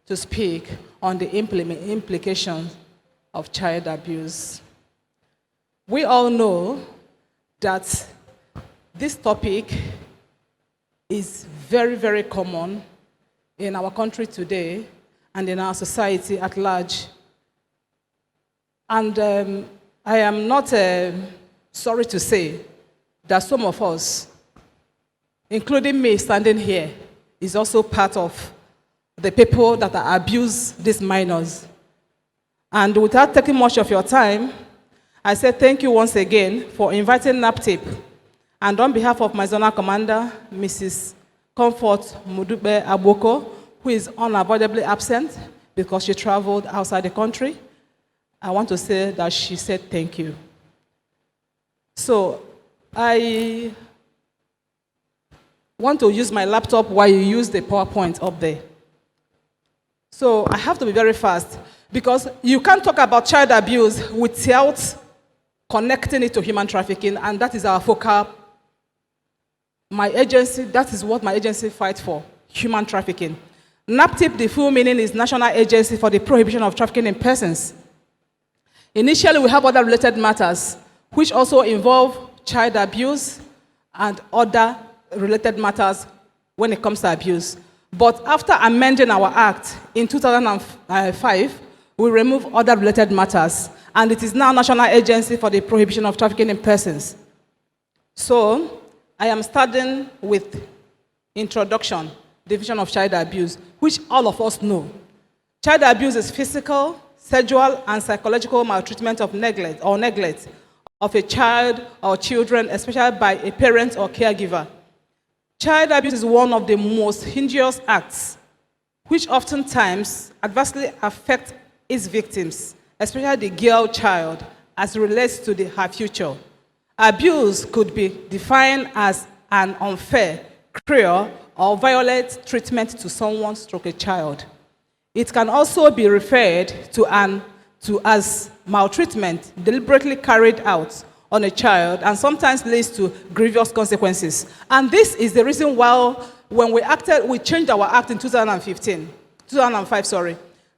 to speak on the implications of child abuse. We all know that this topic is very, very common in our country today and in our society at large. And I am not sorry to say that some of us, including me standing here, is also part of the people that abuse these minors. And without taking much of your time, I say thank you once again for inviting NAPTIP. And on behalf of my zonal commander, Mrs. Comfort Ndulue Aboko, who is unavoidably absent because she traveled outside the country, I want to say that she said thank you. So I want to use my laptop while you use the PowerPoint up there. So I have to be very fast because you can't talk about child abuse without connecting it to human trafficking, and that is our focal. My agency, that is what my agency fights for, human trafficking. NAPTIP, the full meaning is National Agency for the Prohibition of Trafficking in Persons. Initially, we have other related matters, which also involve child abuse and other related matters when it comes to abuse. But after amending our act in 2005, we removed other related matters, and it is now National Agency for the Prohibition of Trafficking in Persons. So, I am starting with introduction, definition of child abuse, which all of us know. Child abuse is physical, sexual, and psychological maltreatment of neglect of a child or children, especially by a parent or caregiver. Child abuse is one of the most heinous acts, which oftentimes adversely affect its victims, especially the girl child, as it relates to her future. Abuse could be defined as an unfair, cruel, or violent treatment to someone stroke a child. It can also be referred to as maltreatment deliberately carried out on a child and sometimes leads to grievous consequences. And this is the reason why when we changed our act in 2005,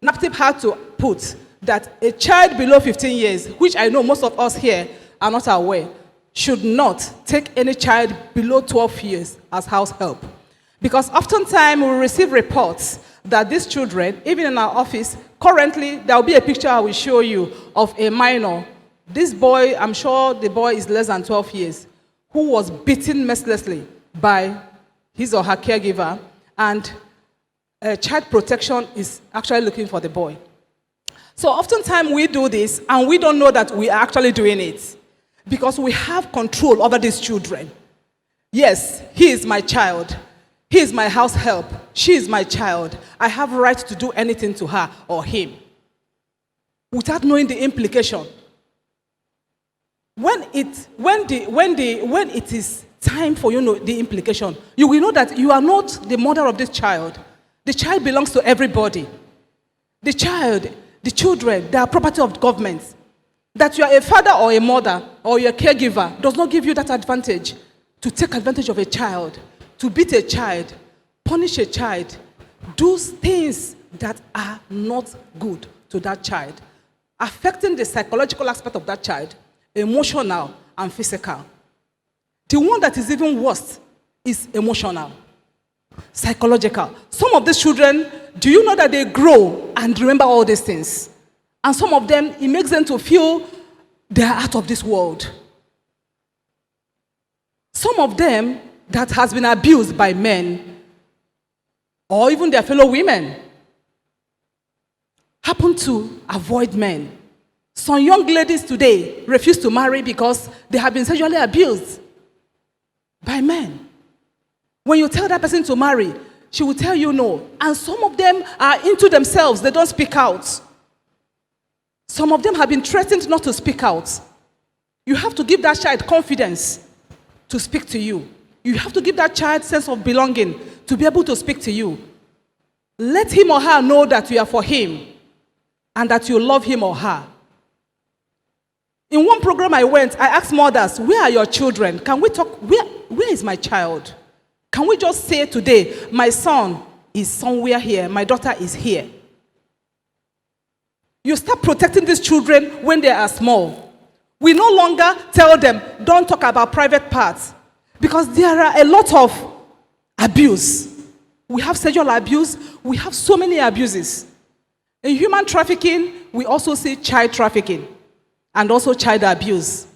NAPTIP had to put that a child below 15 years, which I know most of us here are not aware, should not take any child below 12 years as house help. Because oftentimes we receive reports that these children, even in our office, currently there will be a picture I will show you of a minor. This boy, I'm sure the boy is less than 12 years, who was beaten mercilessly by his or her caregiver, and child protection is actually looking for the boy. So oftentimes we do this and we don't know that we are actually doing it because we have control over these children. Yes, he is my child. He is my house help. She is my child. I have a right to do anything to her or him without knowing the implication. When it is time for you to know the implication, you will know that you are not the mother of this child. The child belongs to everybody. The children, they are property of government. That you are a father or a mother or your caregiver does not give you that advantage to take advantage of a child, to beat a child, punish a child, do things that are not good to that child, affecting the psychological aspect of that child, emotional and physical. The one that is even worse is emotional, psychological. Some of these children, do you know that they grow and remember all these things? And some of them, it makes them to feel they are out of this world. Some of them that has been abused by men or even their fellow women happen to avoid men. Some young ladies today refuse to marry because they have been sexually abused by men. When you tell that person to marry, she will tell you no. And some of them are into themselves. They don't speak out. Some of them have been threatened not to speak out. You have to give that child confidence to speak to you. You have to give that child sense of belonging to be able to speak to you. Let him or her know that you are for him and that you love him or her. In one program I went, I asked mothers, where are your children? Can we talk? Where is my child? Can we just say today, my son is somewhere here. My daughter is here. You start protecting these children when they are small. We no longer tell them, don't talk about private parts, because there are a lot of abuse. We have sexual abuse. We have so many abuses. In human trafficking, we also see child trafficking and also child abuse.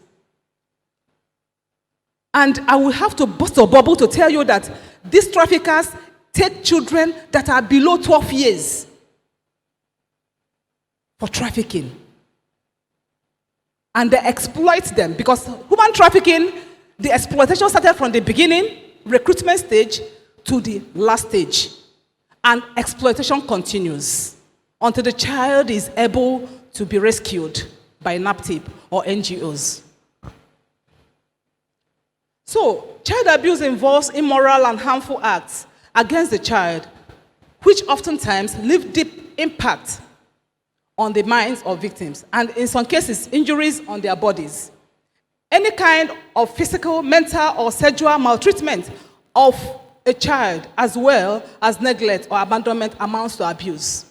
And I will have to bust a bubble to tell you that these traffickers take children that are below 12 years for trafficking. And they exploit them, because human trafficking, the exploitation started from the beginning, recruitment stage, to the last stage. And exploitation continues until the child is able to be rescued by NAPTIP or NGOs. So, child abuse involves immoral and harmful acts against the child, which oftentimes leave deep impact on the minds of victims, and in some cases, injuries on their bodies. Any kind of physical, mental, or sexual maltreatment of a child, as well as neglect or abandonment, amounts to abuse.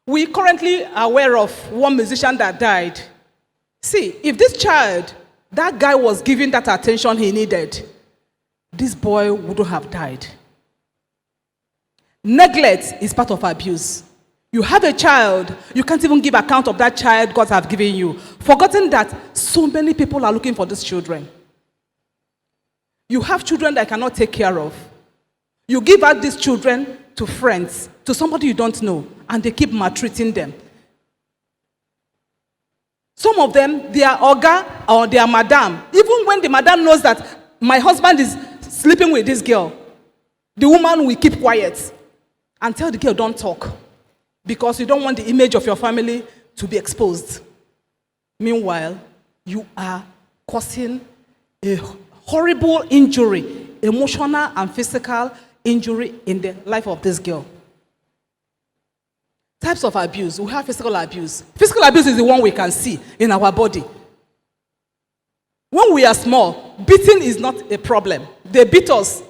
We currently are aware of one musician that died. See, if this child, that guy was given that attention he needed, this boy wouldn't have died. Neglect is part of abuse. You have a child, you can't even give account of that child God has given you, forgetting that so many people are looking for these children. You have children that cannot take care of. You give out these children to friends, to somebody you don't know, and they keep maltreating them. Some of them, they are oga or they are madam. Even when the madam knows that my husband is sleeping with this girl, the woman will keep quiet and tell the girl, don't talk, because you don't want the image of your family to be exposed. Meanwhile, you are causing a horrible injury, emotional and physical injury in the life of this girl. Types of abuse. We have physical abuse. Physical abuse is the one we can see in our body. When we are small, beating is not a problem. They beat us.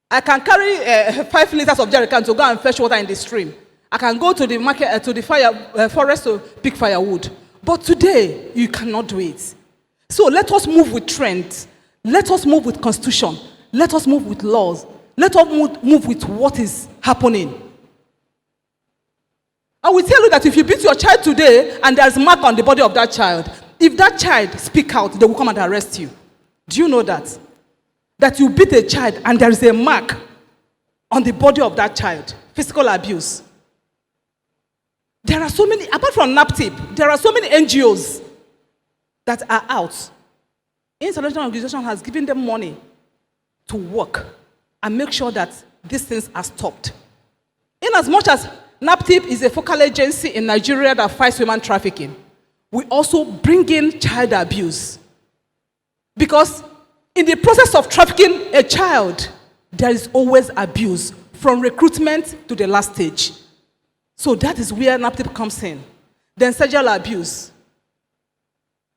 I can carry 5 liters of jerrycan to go and fetch water in the stream. I can go to the market, to the forest to pick firewood. But today, you cannot do it. So let us move with trends. Let us move with constitution. Let us move with laws. Let us move with what is happening. I will tell you that if you beat your child today and there's a mark on the body of that child, if that child speak out, they will come and arrest you. Do you know that? That you beat a child and there is a mark on the body of that child. Physical abuse. There are so many, apart from NAPTIP, there are so many NGOs that are out. International organization has given them money to work and make sure that these things are stopped. In as much as NAPTIP is a focal agency in Nigeria that fights human trafficking, we also bring in child abuse. Because in the process of trafficking a child, there is always abuse, from recruitment to the last stage. So that is where NAPTIP comes in. Then sexual abuse.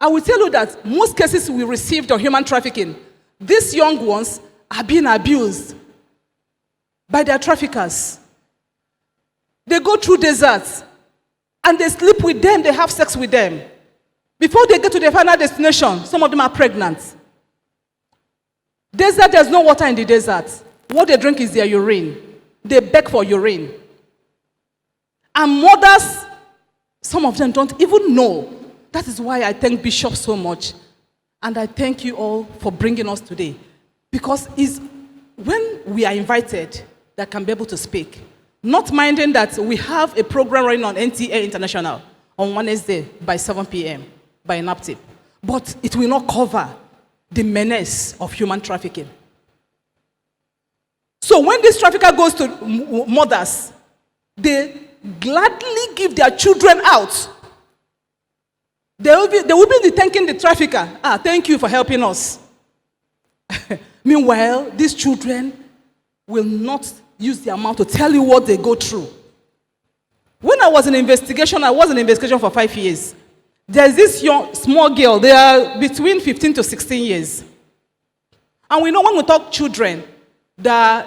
I will tell you that most cases we received on human trafficking, these young ones are being abused by their traffickers. They go through deserts and they sleep with them, they have sex with them. Before they get to their final destination, some of them are pregnant. Desert, there's no water in the desert. What they drink is their urine. They beg for urine. And mothers, some of them don't even know. That is why I thank Bishop so much. And I thank you all for bringing us today. Because it's when we are invited that can be able to speak. Not minding that we have a program running on NTA International on Wednesday by 7 p.m. by NAPTIP. But it will not cover the menace of human trafficking. So when this trafficker goes to mothers, they gladly give their children out. They will be thanking the trafficker. Thank you for helping us. Meanwhile, these children will not use their mouth to tell you what they go through. When I was in investigation for 5 years. There's this small girl, they are between 15 to 16 years. And we know when we talk children, the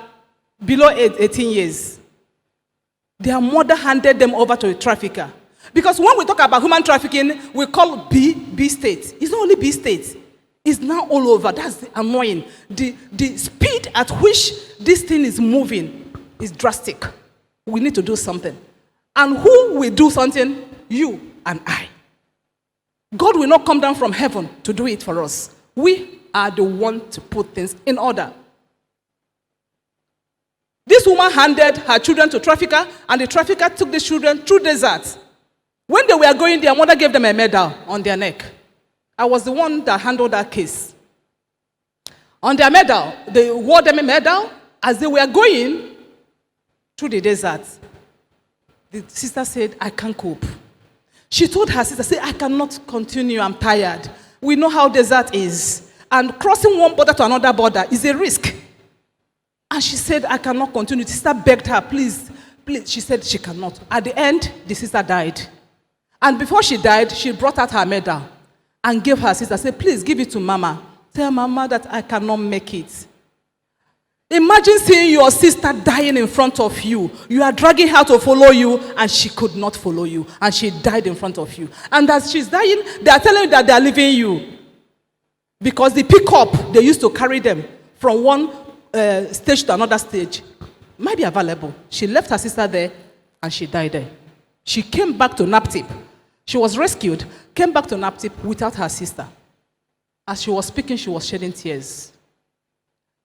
below 18 years. Their mother handed them over to a trafficker. Because when we talk about human trafficking, we call B state. It's not only B state. It's now all over. That's annoying. The speed at which this thing is moving is drastic. We need to do something. And who will do something? You and I. God will not come down from heaven to do it for us. We are the one to put things in order. This woman handed her children to trafficker, and the trafficker took the children through desert. When they were going, their mother gave them a medal on their neck. I was the one that handled that case. On their medal, they wore them a medal as they were going through the desert. The sister said, I can't cope. She told her sister, say, I cannot continue, I'm tired. We know how desert is. And crossing one border to another border is a risk. And she said, I cannot continue. The sister begged her, please, please. She said she cannot. At the end, the sister died. And before she died, she brought out her medal and gave her sister, said, please give it to Mama. Tell Mama that I cannot make it. Imagine seeing your sister dying in front of you. You are dragging her to follow you, and she could not follow you. And she died in front of you. And as she's dying, they are telling you that they are leaving you. Because the pickup, they used to carry them from one stage to another stage, might be available. She left her sister there, and she died there. She came back to NAPTIP. She was rescued, came back to NAPTIP without her sister. As she was speaking, she was shedding tears.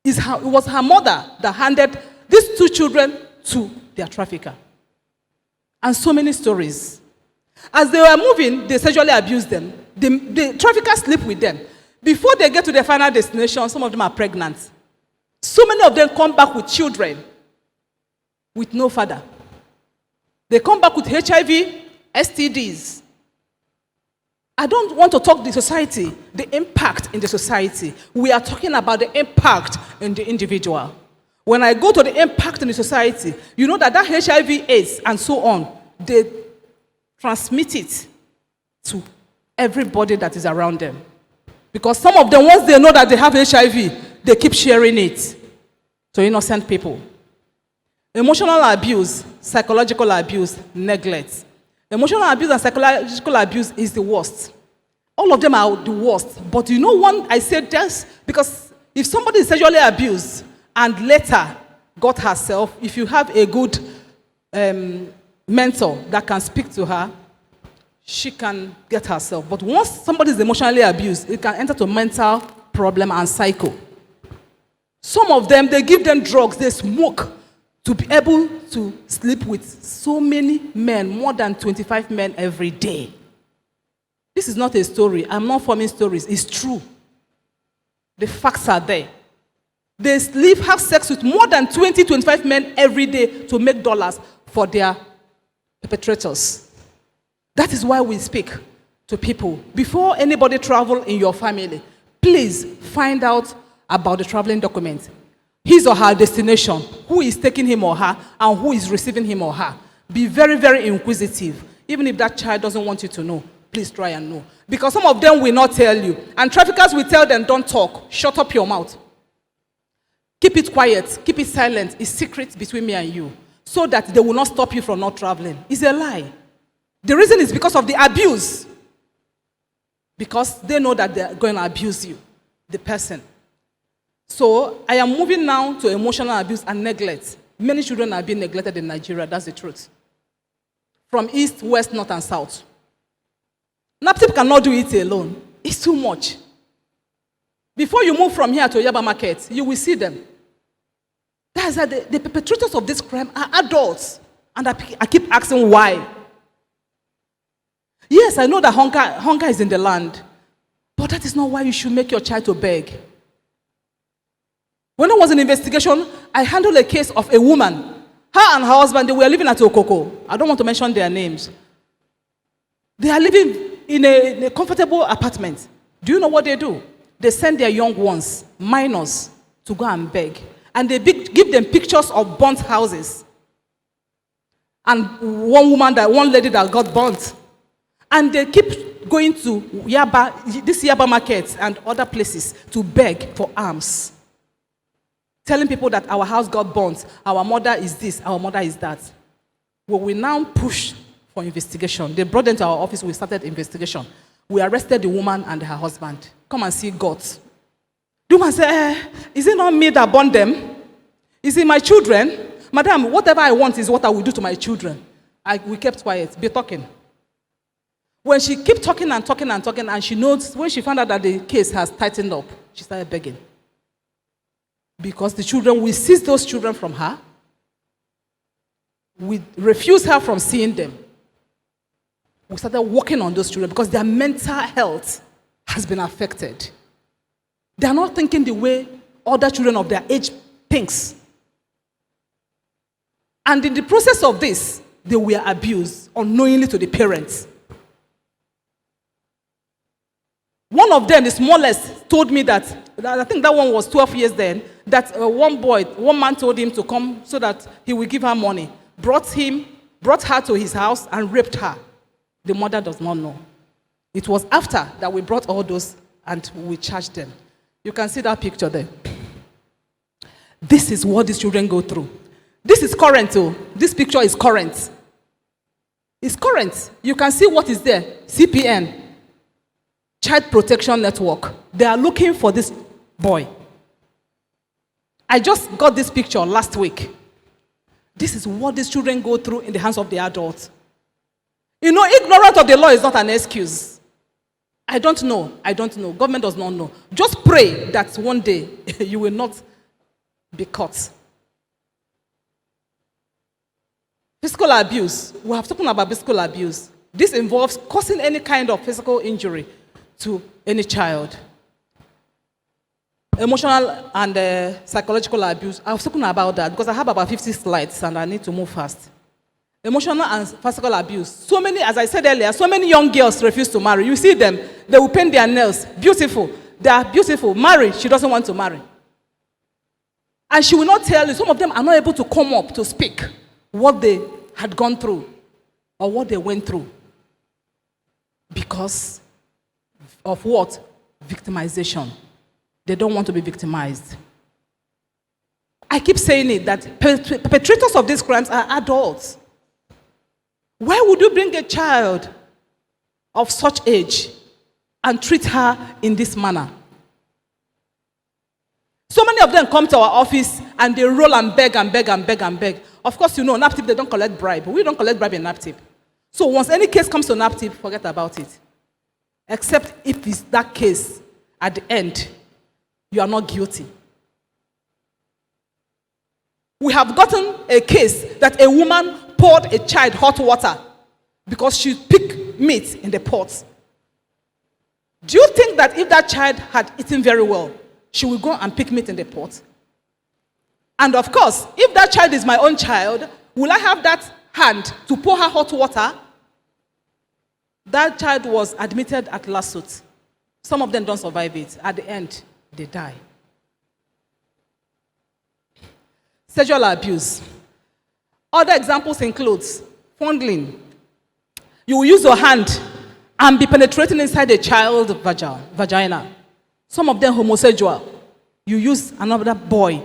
It was her mother that handed these two children to their trafficker. And so many stories. As they were moving, they sexually abused them. The traffickers sleep with them. Before they get to their final destination, some of them are pregnant. So many of them come back with children with no father. They come back with HIV, STDs. I don't want to talk the society, the impact in the society. We are talking about the impact in the individual. When I go to the impact in the society, you know that HIV, AIDS, and so on, they transmit it to everybody that is around them. Because some of them, once they know that they have HIV, they keep sharing it to innocent people. Emotional abuse, psychological abuse, neglect. Emotional abuse and psychological abuse is the worst. All of them are the worst. But you know one, I said this, because if somebody is sexually abused and later got herself, if you have a good mentor that can speak to her, she can get herself. But once somebody is emotionally abused, it can enter to mental problem and psycho. Some of them, they give them drugs, they smoke to be able to sleep with so many men, more than 25 men every day. This is not a story. I'm not forming stories. It's true. The facts are there. They sleep, have sex with more than 20, 25 men every day to make dollars for their perpetrators. That is why we speak to people. Before anybody travel in your family, please find out about the traveling document. His or her destination, who is taking him or her, and who is receiving him or her. Be very, very inquisitive. Even if that child doesn't want you to know, please try and know. Because some of them will not tell you. And traffickers will tell them, don't talk. Shut up your mouth. Keep it quiet. Keep it silent. It's secret between me and you. So that they will not stop you from not traveling. It's a lie. The reason is because of the abuse. Because they know that they're going to abuse you, the person. So I am moving now to emotional abuse and neglect. Many children are being neglected in Nigeria, that's the truth. From east, west, north, and south. NAPTIP cannot do it alone. It's too much. Before you move from here to Yaba Market, you will see them. That's that the perpetrators of this crime are adults. And I keep asking why. Yes, I know that hunger is in the land. But that is not why you should make your child to beg. When I was in investigation, I handled a case of a woman. Her and her husband, they were living at Okoko. I don't want to mention their names. They are living in a comfortable apartment. Do you know what they do? They send their young ones, minors, to go and beg. And they give them pictures of burnt houses. And one lady that got burnt. And they keep going to this Yaba market and other places to beg for alms. telling people that our house got burnt, our mother is this, our mother is that. Well, we now push for investigation. They brought them to our office, we started investigation. We arrested the woman and her husband. Come and see God. The woman said, is it not me that born them? Is it my children? Madam, whatever I want is what I will do to my children. We kept quiet, be talking. When she kept talking and talking and talking, and she knows, when she found out that the case has tightened up, she started begging. Because the children, we seized those children from her. We refused her from seeing them. We started working on those children because their mental health has been affected. They are not thinking the way other children of their age thinks. And in the process of this, they were abused unknowingly to the parents. One of them, the smallest, told me that, I think that one was 12 years then, that one man told him to come so that he will give her money. Brought her to his house and raped her. The mother does not know. It was after that we brought all those and we charged them. You can see that picture there. This is what these children go through. This is current too. This picture is current. It's current. You can see what is there. CPN. Child Protection Network. They are looking for this boy. I just got this picture last week. This is what these children go through in the hands of the adults. You know, ignorance of the law is not an excuse. I don't know. Government does not know. Just pray that one day you will not be caught. Physical abuse. We have spoken about physical abuse. This involves causing any kind of physical injury to any child. Emotional and psychological abuse. I've spoken about that because I have about 50 slides and I need to move fast. Emotional and physical abuse. So many, as I said earlier, so many young girls refuse to marry. You see them, they will paint their nails. Beautiful. They are beautiful. Marry, she doesn't want to marry. And she will not tell you. Some of them are not able to come up to speak what they had gone through or what they went through. Because of what? Victimization. They don't want to be victimized. I keep saying it, that perpetrators of these crimes are adults. Why would you bring a child of such age and treat her in this manner? So many of them come to our office and they roll and beg and beg and beg and beg. Of course, you know, NAPTIP, they don't collect bribe. We don't collect bribe in NAPTIP. So once any case comes to NAPTIP, forget about it. Except if it's that case, at the end, you are not guilty. We have gotten a case that a woman poured a child hot water because she picked meat in the pot. Do you think that if that child had eaten very well, she will go and pick meat in the pot? And of course, if that child is my own child, will I have that hand to pour her hot water? That child was admitted at Lasut. Some of them don't survive it. At the end, they die. Sexual abuse. Other examples include fondling. You will use your hand and be penetrating inside a child's vagina. Some of them homosexual. You use another boy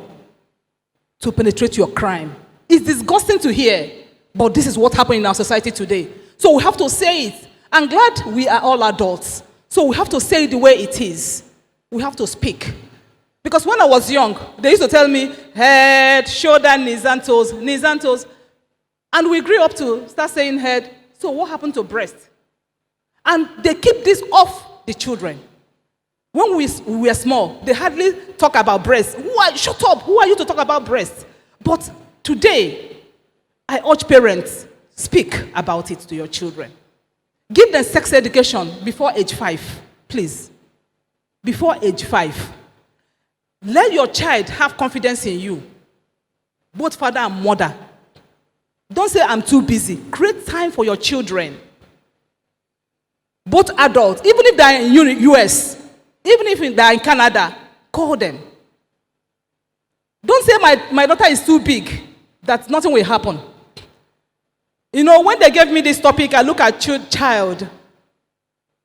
to penetrate your crime. It's disgusting to hear, but this is what happened in our society today. So we have to say it. I'm glad we are all adults. So we have to say it the way it is. We have to speak. Because when I was young, they used to tell me, head, shoulder, knees and toes, knees and toes. And we grew up to start saying head. So what happened to breast? And they keep this off the children. When we were small, they hardly talk about breast. Shut up, who are you to talk about breast? But today, I urge parents, speak about it to your children. Give them sex education before age 5, please. Before age 5. Let your child have confidence in you, both father and mother. Don't say, I'm too busy. Create time for your children. Both adults, even if they're in US, even if they're in Canada, call them. Don't say, my daughter is too big, that nothing will happen. You know, when they gave me this topic, I look at child.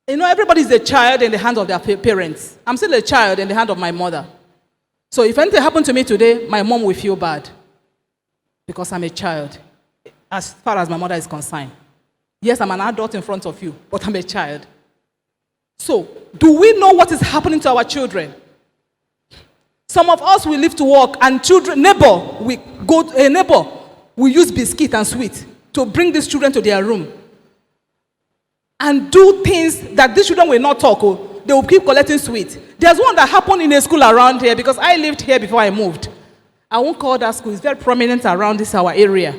You know, everybody is a child in the hands of their parents. I'm still a child in the hand of my mother. So if anything happened to me today, my mom will feel bad because I'm a child, as far as my mother is concerned. Yes, I'm an adult in front of you, but I'm a child. So, do we know what is happening to our children? Some of us will leave to work, and neighbor will use biscuit and sweet to bring these children to their room and do things that these children will not talk. Oh, they will keep collecting sweet. There's one that happened in a school around here because I lived here before I moved. I won't call that school. It's very prominent around this our area.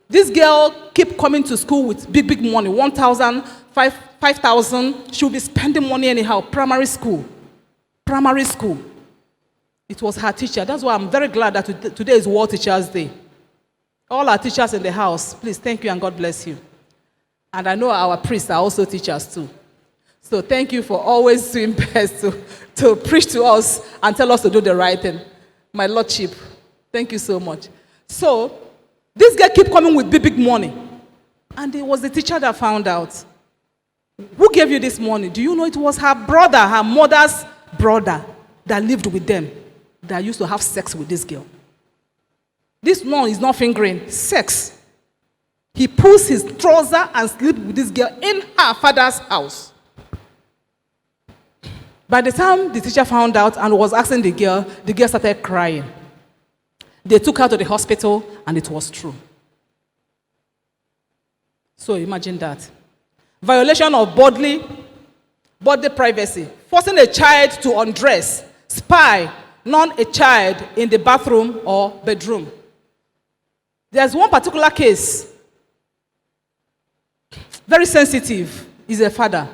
This girl keep coming to school with big money, 1,000, 5,000. She'll be spending money anyhow. Primary school. It was her teacher. That's why I'm very glad that today is World Teachers Day. All our teachers in the house, please thank you and God bless you. And I know our priests are also teachers too. So thank you for always doing best to preach to us and tell us to do the right thing. My Lordship, thank you so much. So, this girl keep coming with big money. And it was the teacher that found out. Who gave you this money? Do you know it was her brother, her mother's brother, that lived with them, that used to have sex with this girl? This one is not fingering, sex. He pulls his trouser and sleeps with this girl in her father's house. By the time the teacher found out and was asking the girl started crying. They took her to the hospital, and it was true. So imagine that. Violation of bodily privacy. Forcing a child to undress, spy, a child in the bathroom or bedroom. There's one particular case, very sensitive, is a father.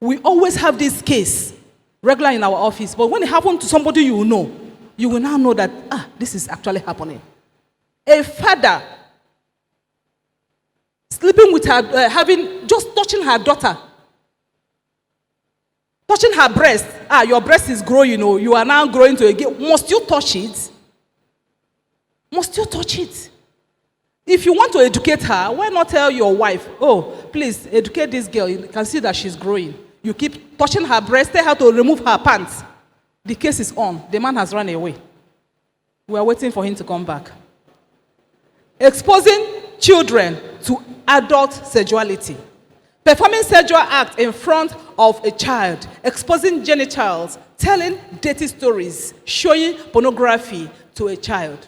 We always have this case regular in our office, but when it happens to somebody you know, you will now know that, this is actually happening. A father sleeping with her, just touching her daughter, touching her breast. Your breast is growing, you are now growing to a girl. Must you touch it? Must you touch it? If you want to educate her, why not tell your wife, please educate this girl. You can see that she's growing. You keep touching her breast, tell her to remove her pants. The case is on. The man has run away. We are waiting for him to come back. Exposing children to adult sexuality. Performing sexual acts in front of a child. Exposing genitals. Telling dirty stories. Showing pornography to a child.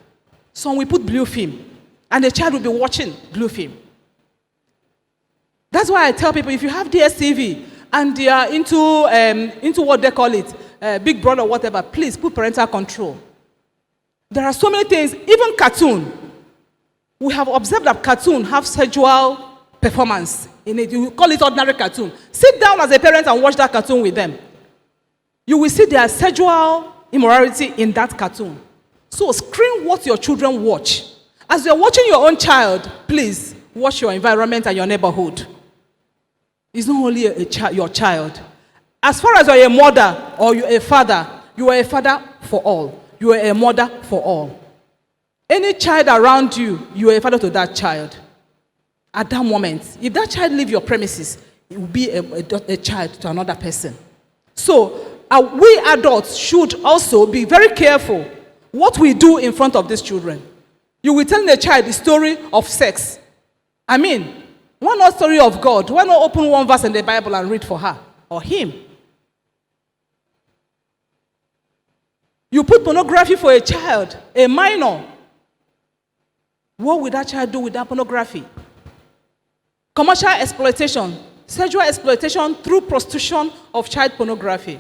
Some will put blue film. And the child will be watching blue film. That's why I tell people, if you have DSTV and they are into what they call it, Big Brother, whatever, please put parental control. There are so many things, even cartoon. We have observed that cartoon have sexual performance in it. You call it ordinary cartoon. Sit down as a parent and watch that cartoon with them. You will see their sexual immorality in that cartoon. So screen what your children watch. As you're watching your own child, please watch your environment and your neighborhood. It's not only your child. As far as you're a mother or you're a father, you are a father for all. You are a mother for all. Any child around you, you are a father to that child. At that moment, if that child leaves your premises, it will be a child to another person. So, we adults should also be very careful what we do in front of these children. You will tell the child the story of sex. Why not story of God? Why not open one verse in the Bible and read for her or him? You put pornography for a child, a minor. What will that child do with that pornography? Commercial exploitation, sexual exploitation through prostitution of child pornography.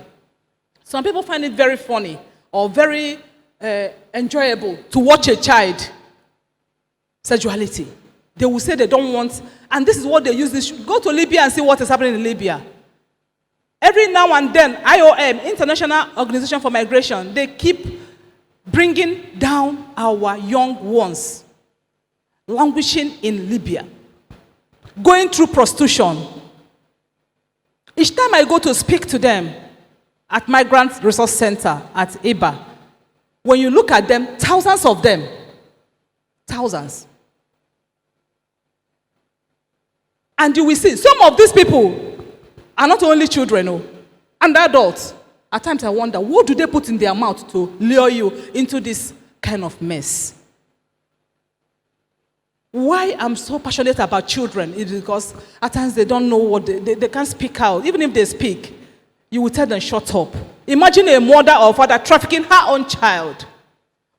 Some people find it very funny or very enjoyable to watch a child sexuality. They will say they don't want, and this is what they use this. Go to Libya and see what is happening in Libya. Every now and then, IOM, International Organization for Migration, they keep bringing down our young ones, languishing in Libya, going through prostitution. Each time I go to speak to them at Migrant Resource Center at Iba, when you look at them, thousands of them, thousands. And you will see, some of these people are not only children, and adults. At times I wonder, what do they put in their mouth to lure you into this kind of mess? Why I'm so passionate about children is because at times they don't know what they can't speak out. Even if they speak, you will tell them, shut up. Imagine a mother or father trafficking her own child.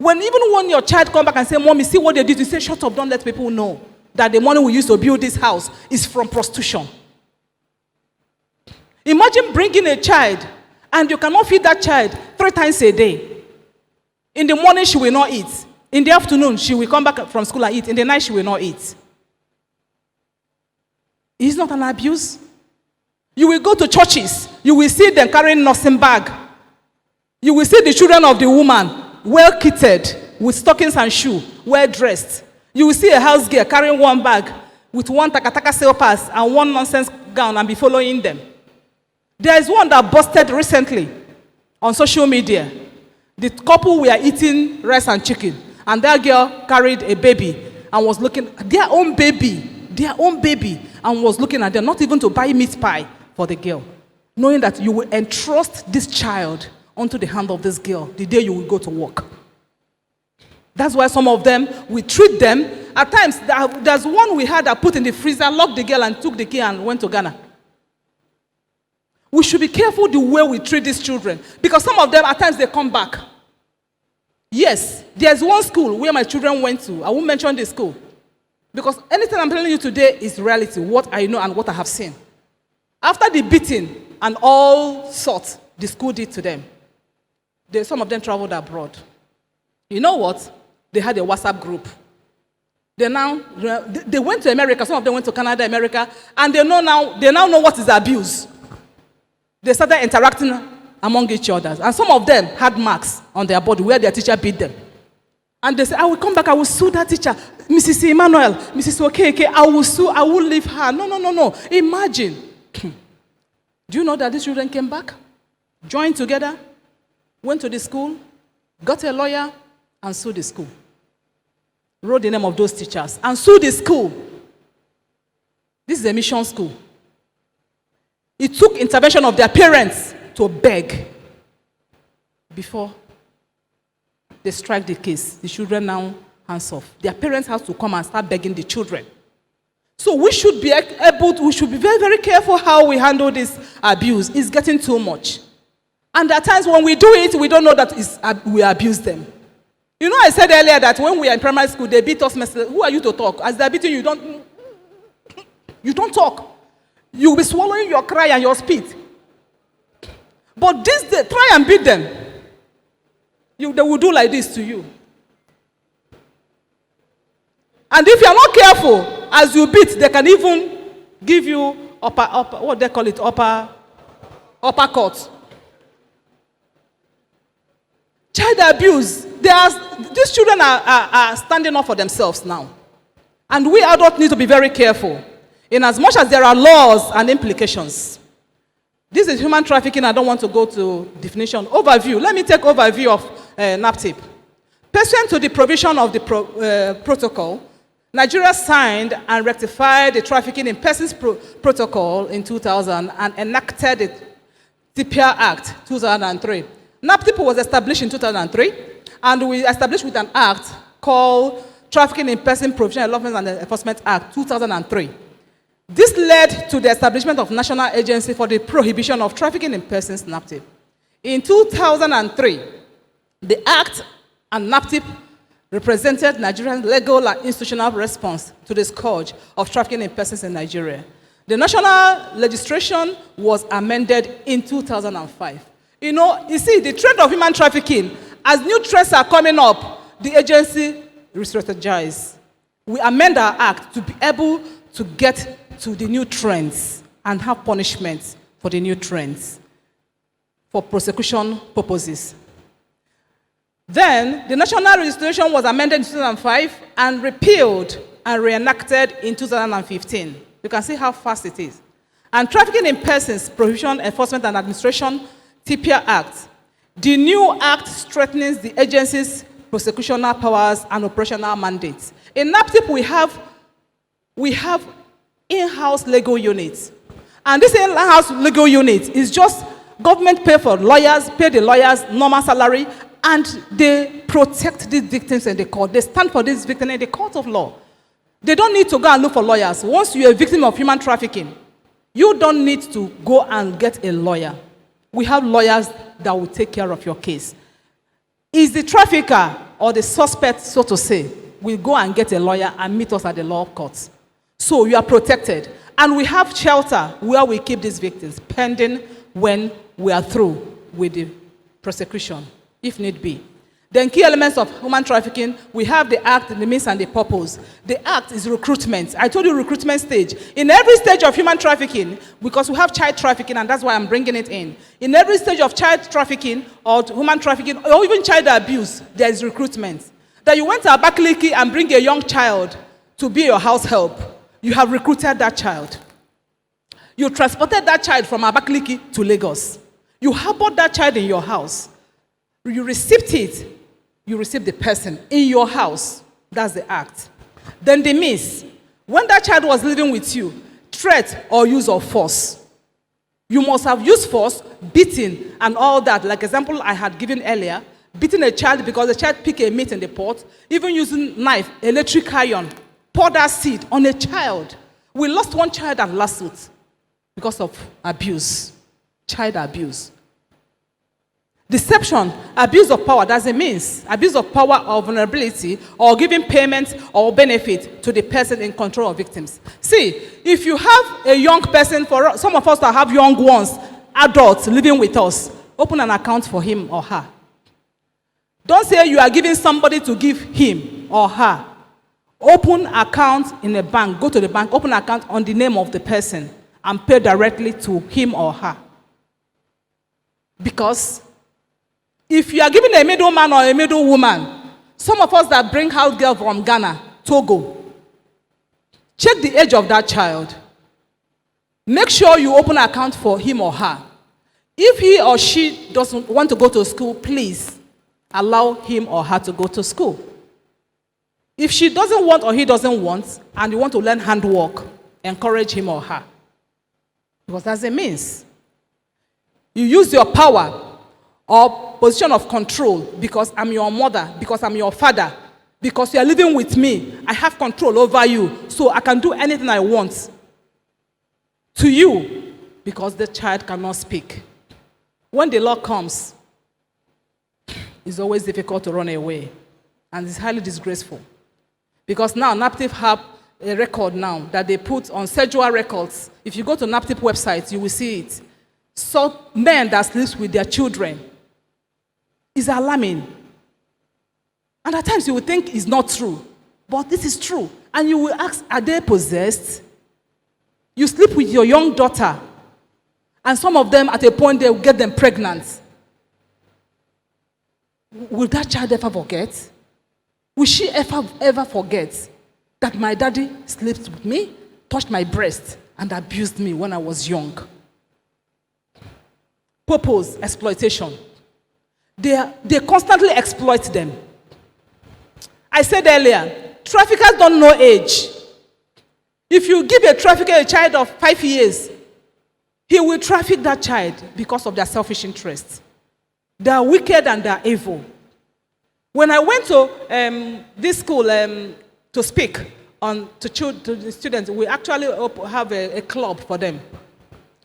Even when your child come back and say, Mommy, see what they did, you say, shut up, don't let people know that the money we used to build this house is from prostitution. Imagine bringing a child and you cannot feed that child 3 times a day. In the morning, she will not eat. In the afternoon, she will come back from school and eat. In the night, she will not eat. It's not an abuse. You will go to churches. You will see them carrying nursing bag. You will see the children of the woman well kitted with stockings and shoes, well dressed. You will see a house girl carrying one bag with one takataka slippers and one nonsense gown and be following them. There is one that busted recently on social media. The couple were eating rice and chicken, and that girl carried a baby and was looking at their own baby, and was looking at them, not even to buy meat pie for the girl, knowing that you will entrust this child onto the hand of this girl the day you will go to work. That's why some of them, we treat them. At times, there's one we had that put in the freezer, locked the girl, and took the key and went to Ghana. We should be careful the way we treat these children, because some of them, at times, they come back. Yes, there's one school where my children went to. I won't mention the school, because anything I'm telling you today is reality, what I know and what I have seen. After the beating and all sorts the school did to them, some of them traveled abroad. You know what? They had a WhatsApp group. They went to America. Some of them went to Canada, America, and they now know what is abuse. They started interacting among each other, and some of them had marks on their body where their teacher beat them. And they said, I will come back, I will sue that teacher. Mrs. Emmanuel, Mrs. Okay, I will sue, I will leave her. No. Imagine. Do you know that these children came back, joined together, went to the school, got a lawyer, and sued the school. Wrote the name of those teachers, and sued the school. This is a mission school. It took intervention of their parents to beg before they strike the case. The children now hands off. Their parents have to come and start begging the children. So we should be very, very careful how we handle this abuse. It's getting too much. And at times when we do it, we don't know that we abuse them. You know, I said earlier that when we are in primary school, they beat us. Who are you to talk? As they're beating you, you don't talk. You'll be swallowing your cry and your spit. But this day, try and beat them. They will do like this to you. And if you're not careful, as you beat, they can even give you uppercut. Child abuse. These children are standing up for themselves now. And we adults need to be very careful, in as much as there are laws and implications. This is human trafficking. I don't want to go to definition. Overview. Let me take overview of NAPTIP. Pursuant to the provision of the protocol, Nigeria signed and rectified the Trafficking in Persons Protocol in 2000 and enacted the TPR Act 2003. NAPTIP was established in 2003, and we established with an act called Trafficking in Persons Prohibition, Enforcement and Enforcement Act 2003. This led to the establishment of National Agency for the Prohibition of Trafficking in Persons, NAPTIP. In 2003, the Act and NAPTIP represented Nigeria's legal and institutional response to the scourge of trafficking in persons in Nigeria. The national legislation was amended in 2005. You see, the trend of human trafficking, as new trends are coming up, the agency re-strategizes. We amend our act to be able to get to the new trends and have punishments for the new trends for prosecution purposes. Then, the national legislation was amended in 2005 and repealed and reenacted in 2015. You can see how fast it is. And Trafficking in Persons, Prohibition, Enforcement and Administration, TPR Act. The new act strengthens the agency's prosecutional powers and operational mandates. In NAPTIP, we have in-house legal units. And this in-house legal unit is just Government pay for lawyers, pay the lawyers normal salary, and they protect these victims in the court. They stand for these victims in the court of law. They don't need to go and look for lawyers. Once you're a victim of human trafficking, you don't need to go and get a lawyer. We have lawyers that will take care of your case. Is the trafficker or the suspect, so to say, will go and get a lawyer and meet us at the law courts. So you are protected. And we have shelter where we keep these victims, pending when we are through with the prosecution, if need be. Then key elements of human trafficking, we have the act, the means, and the purpose. The act is recruitment. I told you recruitment stage. In every stage of human trafficking, because we have child trafficking, and that's why I'm bringing it in. In every stage of child trafficking, or human trafficking, or even child abuse, there is recruitment. That you went to Abakaliki and bring a young child to be your house help. You have recruited that child. You transported that child from Abakaliki to Lagos. You harbored that child in your house. You received it. You received the person in your house. That's the act. Then the means. When that child was living with you, threat or use of force. You must have used force, beating, and all that. Like example I had given earlier, beating a child because the child picked a meat in the pot, even using knife, electric iron, pour that seed on a child. We lost one child at lawsuit because of abuse, child abuse. Deception, abuse of power, that's a means. Abuse of power or vulnerability or giving payment or benefit to the person in control of victims. See, if you have a young person, for some of us that have young ones, adults living with us, open an account for him or her. Don't say you are giving somebody to give him or her. Open account in a bank, go to the bank, open account on the name of the person and pay directly to him or her. Because if you are giving a middleman or a middle woman, some of us that bring out girl from Ghana, Togo, check the age of that child. Make sure you open an account for him or her. If he or she doesn't want to go to school, please allow him or her to go to school. If she doesn't want or he doesn't want, and you want to learn handwork, encourage him or her. Because that's a means. You use your power or position of control because I'm your mother, because I'm your father, because you are living with me. I have control over you, so I can do anything I want to you because the child cannot speak. When the law comes, it's always difficult to run away, and it's highly disgraceful. Because now NAPTIP have a record now that they put on sexual records. If you go to NAPTIP website, you will see it. So men that sleep with their children is alarming. And at times you will think it's not true, but this is true. And you will ask, are they possessed? You sleep with your young daughter, and some of them at a point they will get them pregnant. Will that child ever forget? Will she ever forget that my daddy slept with me, touched my breast, and abused me when I was young? Purpose, exploitation. They constantly exploit them. I said earlier, traffickers don't know age. If you give a trafficker a child of 5 years, he will traffic that child because of their selfish interests. They are wicked and they are evil. When I went to this school to speak to the students, we actually have a club for them,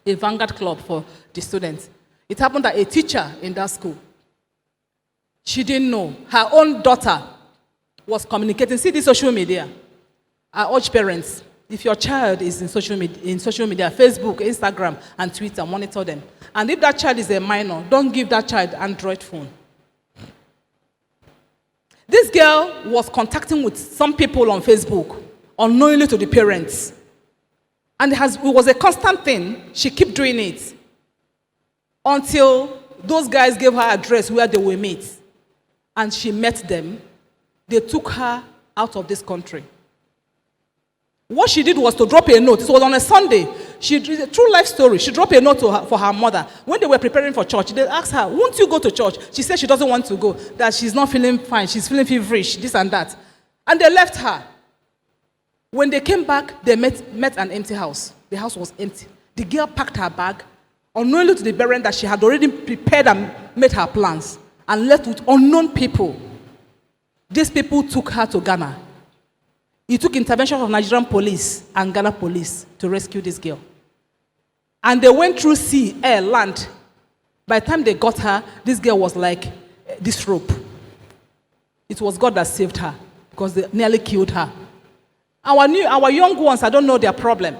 a vanguard club for the students. It happened that a teacher in that school, she didn't know. Her own daughter was communicating. See the social media. I urge parents, if your child is in social media, Facebook, Instagram, and Twitter, monitor them. And if that child is a minor, don't give that child Android phone. This girl was contacting with some people on Facebook, unknowingly to the parents. And it was a constant thing. She kept doing it until those guys gave her address where they will meet. And she met them. They took her out of this country. What she did was to drop a note. This was on a Sunday. She did a true life story. She dropped a note for her mother. When they were preparing for church, they asked her, won't you go to church? She said she doesn't want to go, that she's not feeling fine. She's feeling feverish, this and that. And they left her. When they came back, they met an empty house. The house was empty. The girl packed her bag, unknowingly to the parent that she had already prepared and made her plans and left with unknown people. These people took her to Ghana. It took intervention of Nigerian police and Ghana police to rescue this girl. And they went through sea, air, land. By the time they got her, this girl was like this rope. It was God that saved her because they nearly killed her. Our young ones, I don't know their problem.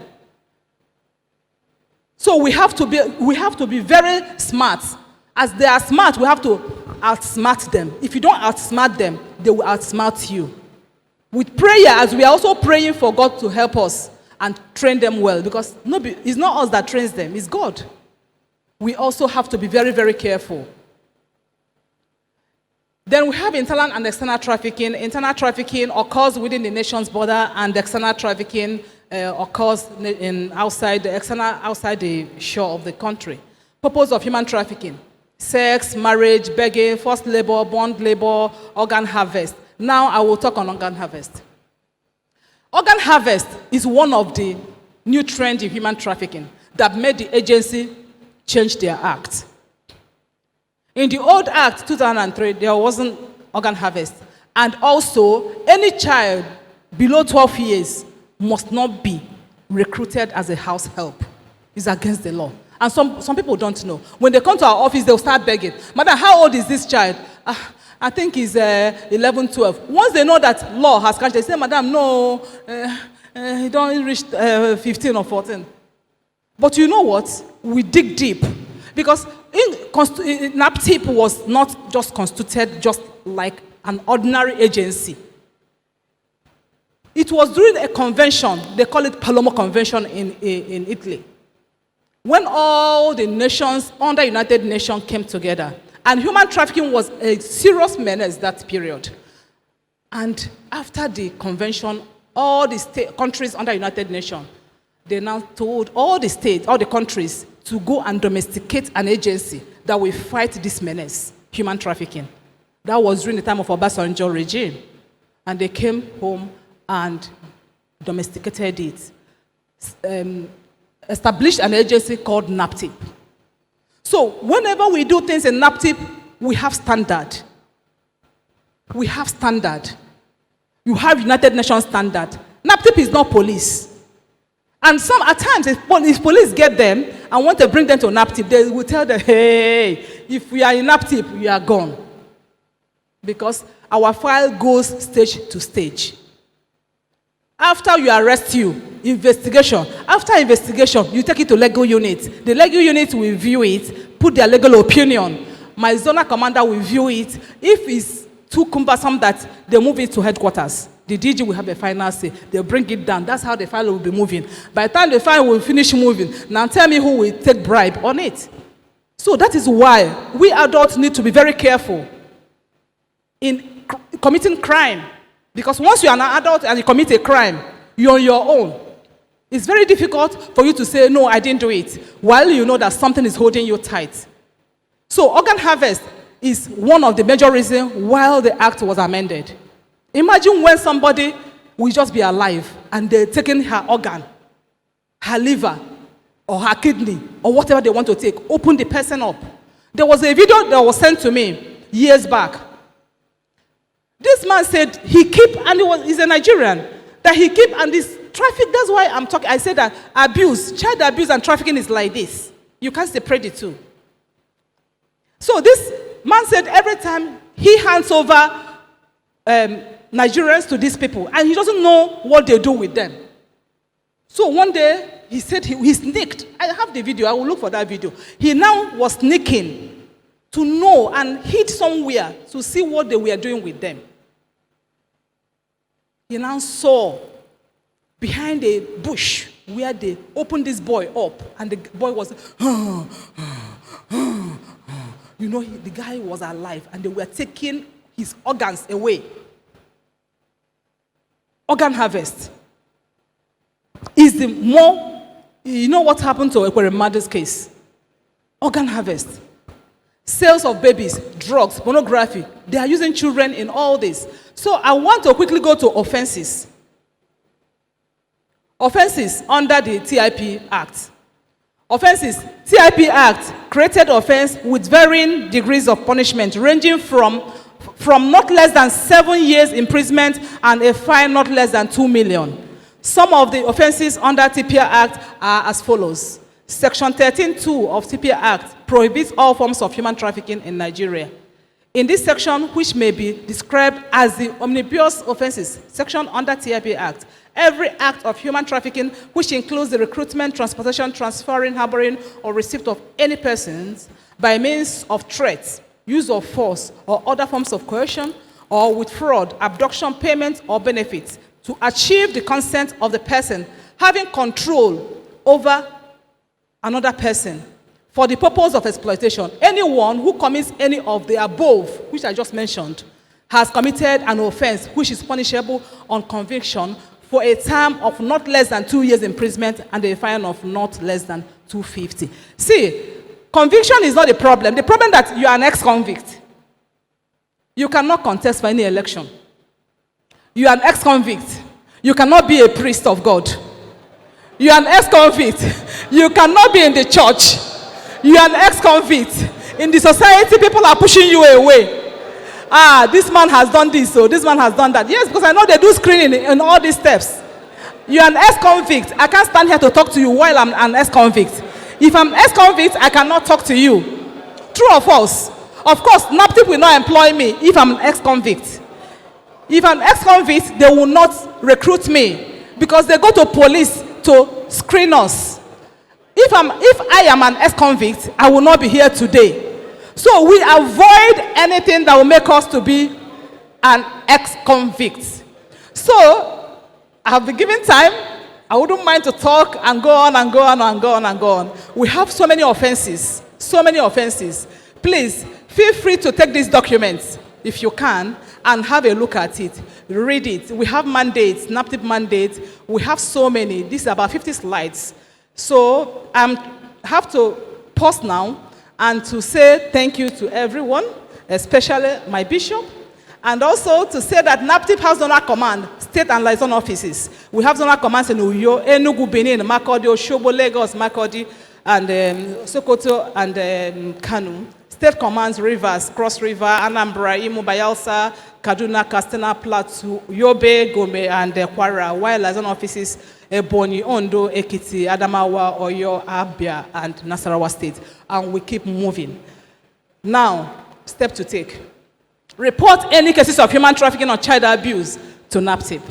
So we have to be very smart. As they are smart, we have to outsmart them. If you don't outsmart them, they will outsmart you. With prayer, as we are also praying for God to help us and train them well, because it's not us that trains them, it's God. We also have to be very, very careful. Then we have internal and external trafficking. Internal trafficking occurs within the nation's border, and external trafficking occurs outside the shore of the country. Purpose of human trafficking: sex, marriage, begging, forced labor, bond labor, organ harvest. Now I will talk on organ harvest. Organ harvest is one of the new trends in human trafficking that made the agency change their act. In the old act, 2003, there wasn't organ harvest. And also, any child below 12 years must not be recruited as a house help. It's against the law. And some people don't know. When they come to our office, they'll start begging. Madam, how old is this child? I think he's 11, 12. Once they know that law has catched, they say, Madam, no, he don't reach 15 or 14. But you know what? We dig deep. Because NAPTIP was not just constituted just like an ordinary agency. It was during a convention, they call it Palermo Convention in Italy, when all the nations under United Nations came together. And human trafficking was a serious menace that period. And after the convention, all the countries under United Nations, they now told all the states, all the countries, to go and domesticate an agency that will fight this menace, human trafficking. That was during the time of Obasanjo regime. And they came home and domesticated it. Established an agency called NAPTIP. So whenever we do things in NAPTIP, we have standard. We have standard. You have United Nations standard. NAPTIP is not police. And at times, if police get them and want to bring them to NAPTIP, they will tell them, hey, if we are in NAPTIP, we are gone. Because our file goes stage to stage. After you arrest you, investigation. After investigation, you take it to legal unit. The legal unit will view it, put their legal opinion. My zonal commander will view it. If it's too cumbersome that they move it to headquarters, the DG will have a final say. They'll bring it down. That's how the file will be moving. By the time the file will finish moving, now tell me who will take bribe on it. So that is why we adults need to be very careful in committing crime. Because once you are an adult and you commit a crime, you're on your own. It's very difficult for you to say, no, I didn't do it, while you know that something is holding you tight. So organ harvest is one of the major reasons why the act was amended. Imagine when somebody will just be alive and they're taking her organ, her liver, or her kidney, or whatever they want to take, open the person up. There was a video that was sent to me years back. This man said he keep, and he's a Nigerian, that he keep, and this traffic, that's why I'm talking, I said that child abuse and trafficking is like this. You can't separate the two. So this man said every time he hands over Nigerians to these people, and he doesn't know what they do with them. So one day, he said he sneaked. I have the video, I will look for that video. He now was sneaking to know and hid somewhere to see what they were doing with them. He now saw behind a bush where they opened this boy up, and the boy was, you know, the guy was alive, and they were taking his organs away. Organ harvest is the more, you know what happened to Ekweremada's case? Organ harvest. Sales of babies, drugs, pornography. They are using children in all this. So I want to quickly go to offenses. Offenses under the TIP Act. Offenses. TIP Act created offense with varying degrees of punishment, ranging from not less than 7 years imprisonment and a fine not less than 2 million. Some of the offenses under TIP Act are as follows. Section 13(2) of TIP Act prohibits all forms of human trafficking in Nigeria. In this section, which may be described as the omnibus offenses section under TIP Act, every act of human trafficking, which includes the recruitment, transportation, transferring, harboring, or receipt of any persons by means of threats, use of force, or other forms of coercion, or with fraud, abduction, payment, or benefits, to achieve the consent of the person having control over another person for the purpose of exploitation. Anyone who commits any of the above, which I just mentioned, has committed an offense which is punishable on conviction for a term of not less than 2 years imprisonment and a fine of not less than 250. See, conviction is not the problem. The problem is that you are an ex-convict. You cannot contest for any election. You are an ex-convict. You cannot be a priest of God. You are an ex-convict. You cannot be in the church. You are an ex-convict. In the society, people are pushing you away. This man has done this, so this man has done that. Yes, because I know they do screening in all these steps. You are an ex-convict. I can't stand here to talk to you while I'm an ex-convict. If I'm ex-convict, I cannot talk to you. True or false? Of course, NAPTIP will not employ me if I'm an ex-convict. If I'm ex-convict, they will not recruit me because they go to police to screen us. If I am an ex-convict, I will not be here today. So we avoid anything that will make us to be an ex-convict. So I have been given time. I wouldn't mind to talk and go on and go on and go on and go on. We have so many offenses. So many offenses. Please, feel free to take these documents, if you can, and have a look at it. Read it. We have mandates, NAPTIP mandates. We have so many. These are about 50 slides. So I have to pause now and to say thank you to everyone, especially my bishop, and also to say that NAPTIP has zonal command, state and liaison offices. We have zonal commands in Uyo, Enugu, Benin, Makurdi, Osogbo, Lagos, Makurdi, and Sokoto, and Kano. State commands, Rivers, Cross River, Anambra, Imo, Bayelsa, Kaduna, Katsina, Plateau, Yobe, Gombe, and Kwara, while liaison offices, Ebonyi, Ondo, Ekiti, Adamawa, Oyo, Abia, and Nasarawa State. And we keep moving. Now, step to take. Report any cases of human trafficking or child abuse to NAPTIP.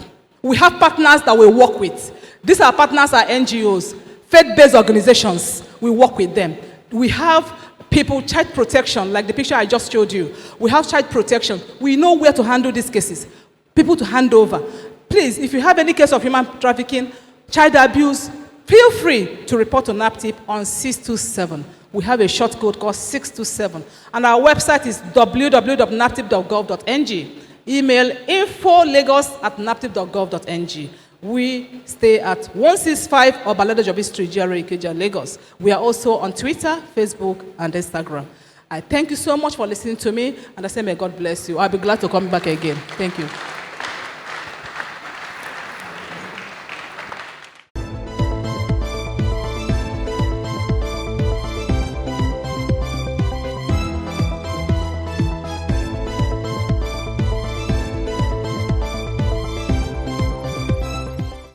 We have partners that we work with. These are partners are NGOs, faith-based organizations. We work with them. We have people, child protection, like the picture I just showed you. We have child protection. We know where to handle these cases. People to hand over. Please, if you have any case of human trafficking, child abuse, feel free to report to NAPTIP on 627. We have a short code called 627. And our website is www.naptip.gov.ng. Email info.lagos@naptip.gov.ng. We stay at 165 Obalede Jobi Street, GRA Ikeja, Lagos. We are also on Twitter, Facebook, and Instagram. I thank you so much for listening to me, and I say may God bless you. I'll be glad to come back again. Thank you.